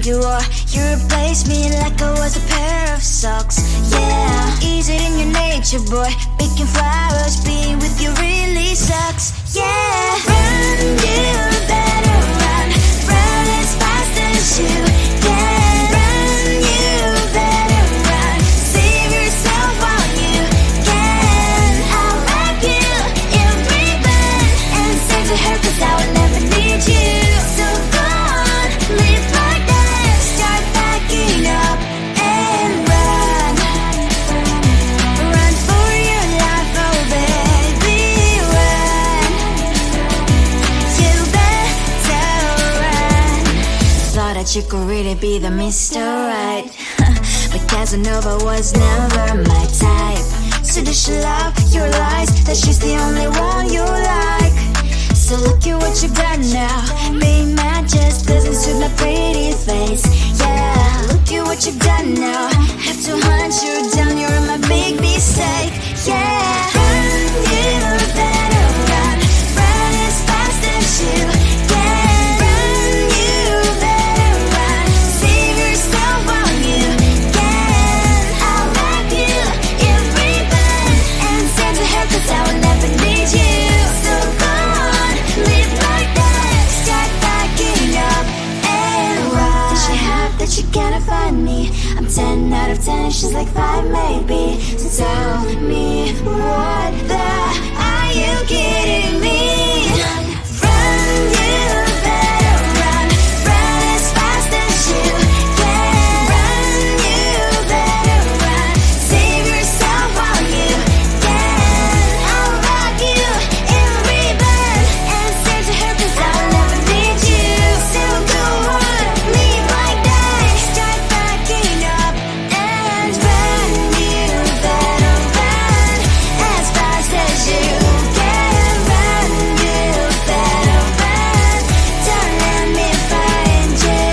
you are. You replaced me like I was a pair of socks. Yeah, is it in your nature, boy? Picking flowers, being with you really sucks. Yeah, run, you better run. Run as fast as you can. Run, you better run. Save yourself while you can. I'll wrap you in ribbon and say to her, 'cause I will never need you. So go on, live like that. Start backing up and run. Run for your life, oh baby, run. You better run. Thought that you could really be the Mr. Right, but Casanova was never my type. So does she love your lies, that she's the only one you like? So look at what you've done now. Being mad just doesn't suit my pretty face. Yeah, look at what you've done now. Have to hunt you down, you're my big mistake. Yeah, run, you better run. Run as fast as you can. Run, you better run. Save yourself while you can. I'll wrap you in ribbon and send to her, 'cause I will never need you. So go on, live like that. Start backing up and run. Does she have that she cannot find me? I'm 10 out of 10, she's like 5 maybe. So tell me, what the are you kidding me? Run, you better run. Run as fast as you can. Run, you better run. Save yourself while you can. I'll wrap you in ribbon and say to her, 'cause I will never need you. So go on, live like that. Start backing up and run. You better run as fast as you can. Run, you better run. Don't let me find you.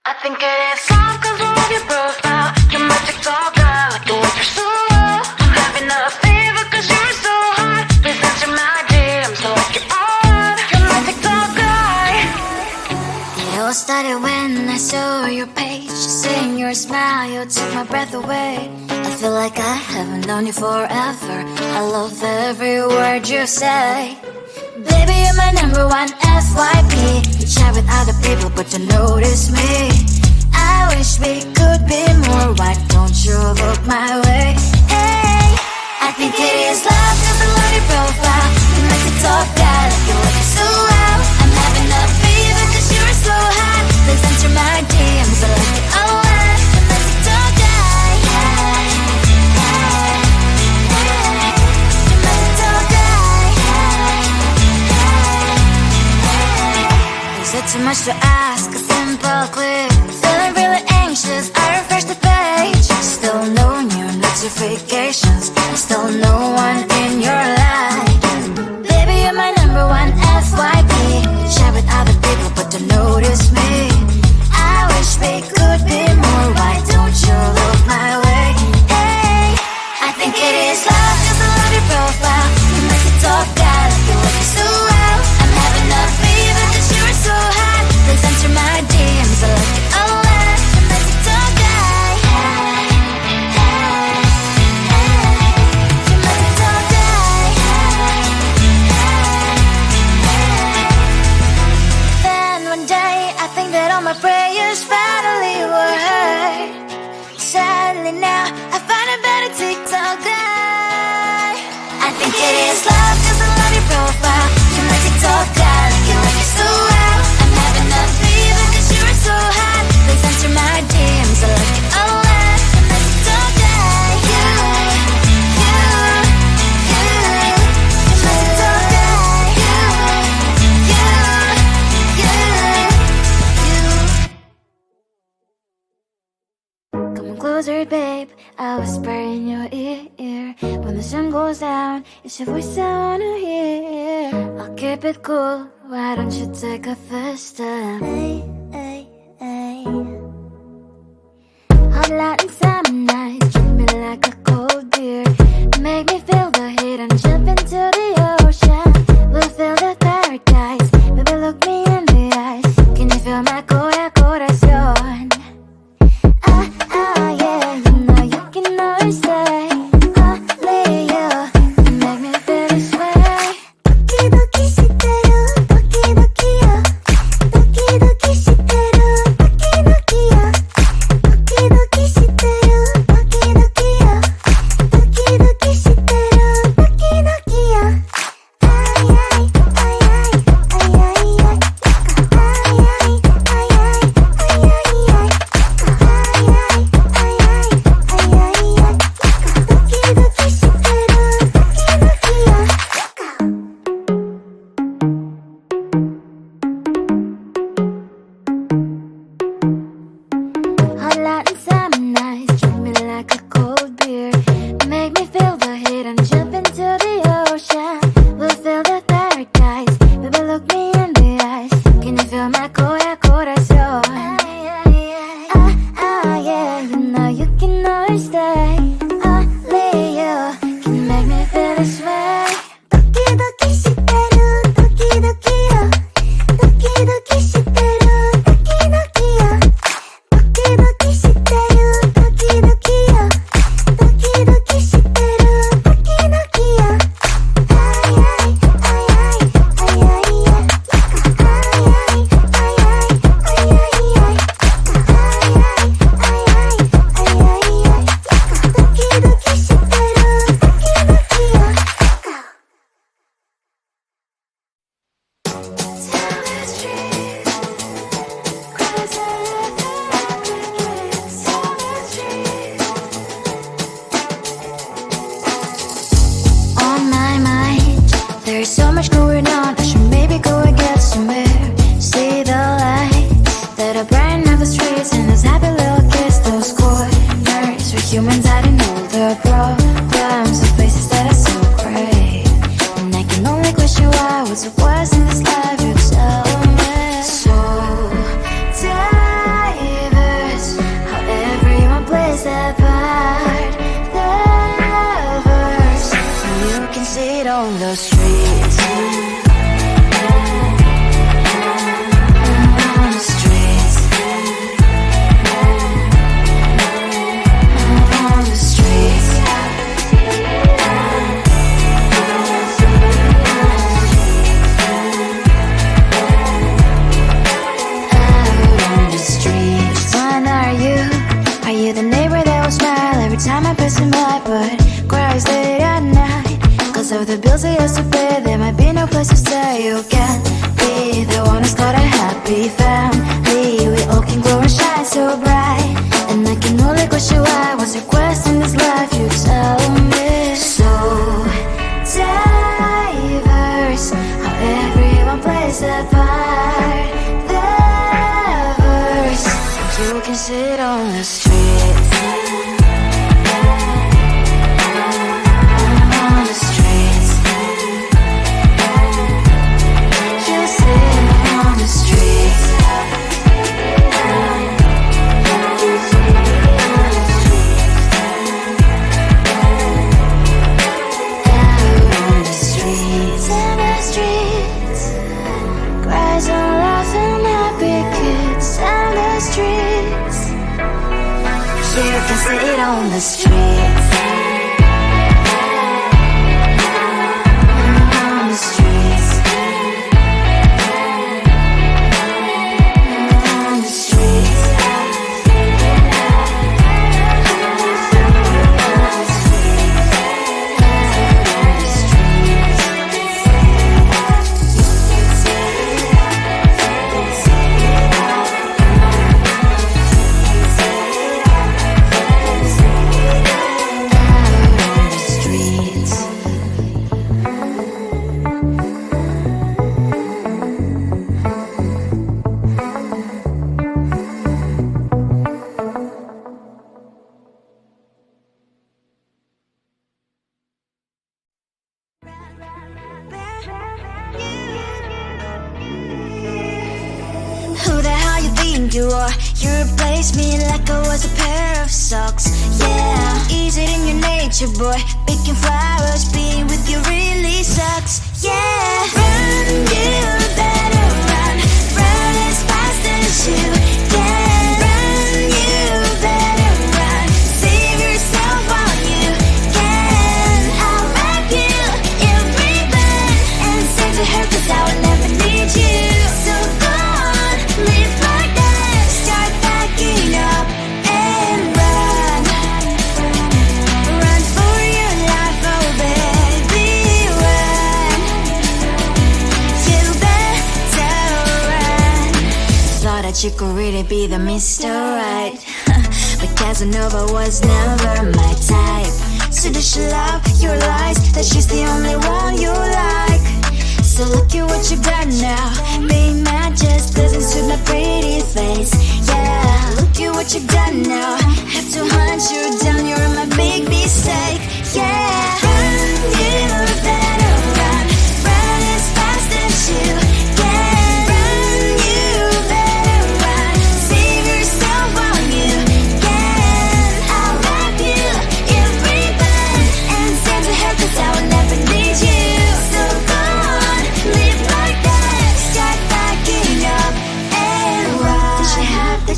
I think it is soft 'cause I love your profile. You're my TikTok guy, like the way you're so low. I'm having a fever 'cause you're so hot. Please answer my DMs, so like you're on. You're my TikTok guy. It all started when I saw your page. Seeing your smile, you took my breath away. I feel like I haven't known you forever. I love every word you say. Baby, you're my number one FYP. You chat with other people, but you notice me. I wish we could be more. Why don't you look my way? Hey, I think it is love 'cause I love your profile. You make it talk guy, like you look so well. I'm having a fever 'cause you're so hot. Please answer my DMs, I like it a lot. You make it talk guy. Hey, hey, hey. You make it talk guy. Hey, hey, hey. Is it too much to ask? A simple click. Feeling really anxious, I refresh the page. Still no new notifications. Still no one in your life. Baby, you're my number one FYP. Share with other people, but don't notice me. I wish we could be more. Why don't you look my way? Hey, I think it is love 'cause I love your profile. You make it talk guy, like you look so well. I'm having a fever 'cause you're so hot. Please answer my DMs, I like it a lot. You make it talk guy. Hey, hey, hey. You make it talk guy. Hey, hey, hey. Then one day I think that all my prayers finally were heard. Sadly now I find a better TikTok guy. I think it is love 'cause I love your profile. You make it talk guy, like you look so well. I'm having a fever 'cause you're so hot. Please answer my DMs, I like it a lot. You make it talk guy. You make it talk guy. Come closer, babe. I'll whisper in your ear. When the sun goes down, it's your voice I wanna hear. I'll keep it cool. Why don't you take a first step? Hey, hey, hey. Hot Latin summer nights, treat me like a cold beer. Make me feel the heat and jump into the ocean. We'll feel the paradise. Baby, look me in the eyes. Can you feel my my corazón. Yeah, you know you can always stay. Only you can make me feel this way. 도끼도끼 시대로 도끼도끼요. 도끼도끼 시대로 도끼도끼요. 도끼도끼 시대로 도끼도끼요. 도끼도끼 시대로 도끼도끼요. On my mind, there's so much going on. I should maybe go and get some air. See the lights that are brighten up the streets, and those happy little kids, those corners where humans hiding all their problems, the places that are so great. And I can only question why, what's the worst in this life, you tell me. So diverse, how everyone plays their part. Lovers, you can see it on the streets. On the streets. On the streets. Out on the streets. When are you? Are you the neighbor that will smile every time I pass him by, but cries late at night? Cause of the bills I used to pay, there might be no place to stay. You can't be the one who's got a happy family. We all can glow and shine so bright, and I can only question why, what's your quest in this life, you tell me. So diverse, how everyone plays their part. Lovers, you can sit on the streets. On the streets. You sit on the streets. Out on the streets. In the streets. Cries and laughing happy kids. In the streets. You can sit on the streets. On the streets. On the streets. Who the hell you think you are? You replaced me like I was a pair of socks. Yeah, is it in your nature, boy? Picking flowers, being with you really sucks. Yeah, run, you better run. Run as fast as you can. Run, you better run. Save yourself while you can. I'll wrap you in ribbon and send to her, cause I will never need you. So go on, live like that. Start backing up and run. Run for your life, oh baby, run. You better run. Thought that you could really be the Mr. Right, but Casanova was never my type. So does she love your lies, that she's the only one you like? So look at what you've done now. Being mad just doesn't suit my pretty face. Yeah, look at what you've done now. Have to hunt you down, you're my big mistake. Yeah, run, you better run. Run as fast as you can. Run, you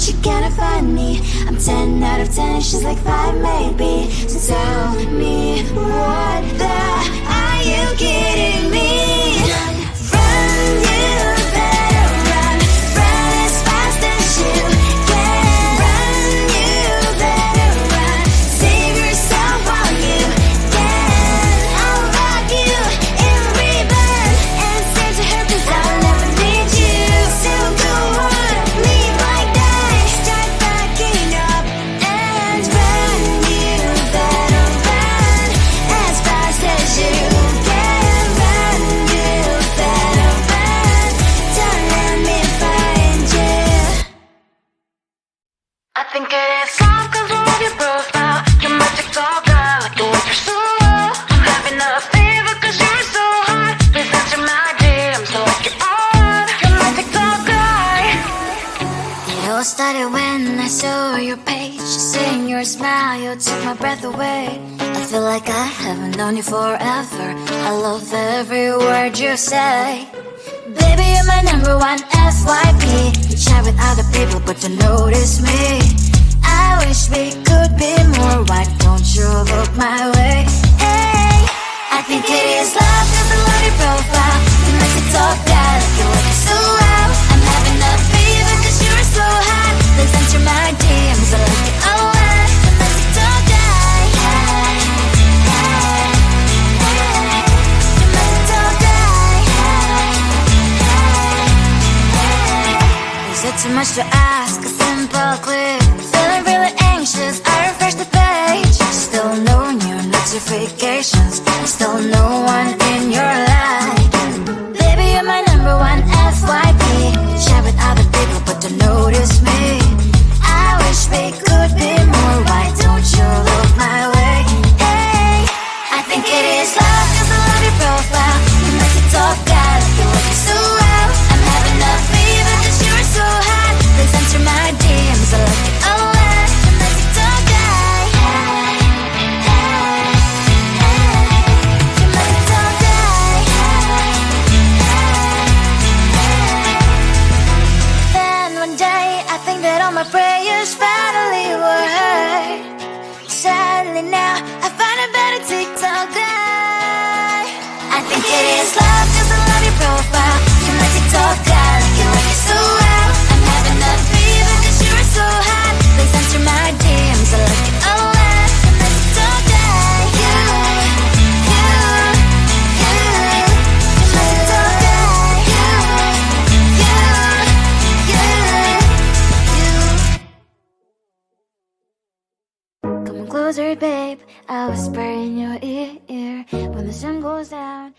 but you cannot find me. I'm 10 out of 10, she's like 5 maybe. So tell me, what the are you kidding me? Run, you better run. Run as fast as you can. Run, you better run. Save yourself while you can. I'll rock you in rebirth and send to her, 'cause I'll never need you. So go on, leave like that. Start backing up and run. You better run as fast as you can. Run, you better run. Don't let me find you. I think it is love 'cause I love your profile. You're my TikTok guy, like the way you're so low. I'm having a fever 'cause you're so hot. Please answer my DMs, so like you're on. You're my TikTok guy. It all started when I saw your page. Seeing your smile, you took my breath away. I feel like I haven't known you forever. I love every word you say. Baby, you're my number one FYP. You chat with other people, but you notice me. I wish we could be more. Why don't you look my way? Hey, I think it is love 'cause I love your profile. You make me talk that like you look so well. I'm having a fever 'cause you're so hot. Please answer my DMs, I like it a lot. You make me talk that. Hey, hey, hey. You make me talk that. Is it too much to ask? A simple click. Feeling really anxious, I refresh the page. Still no new notifications. Still no one in your life. Baby, you're my number one FYP. Share with other people, but don't notice me. I wish we could be more. Why don't you look my way? Hey, I think it is love 'cause I love your profile. You make me talk that like you look so well. I'm having a fever 'cause you're so hot. Please answer my DMs, I like it a lot. You make me talk that. Hey, hey, hey. You make me talk that. Hey, hey, hey. Then one day I think that all my prayers finally were heard. Sadly now I find a better TikTok guy. I think it is love 'cause I love your profile. You my TikTok guy, like you look so well. I'm having a fever 'cause you're so hot. Please answer my DMs, I like it a lot. You my TikTok guy. You my TikTok guy. Come on closer, babe. I'll whisper in your ear when the sun goes down.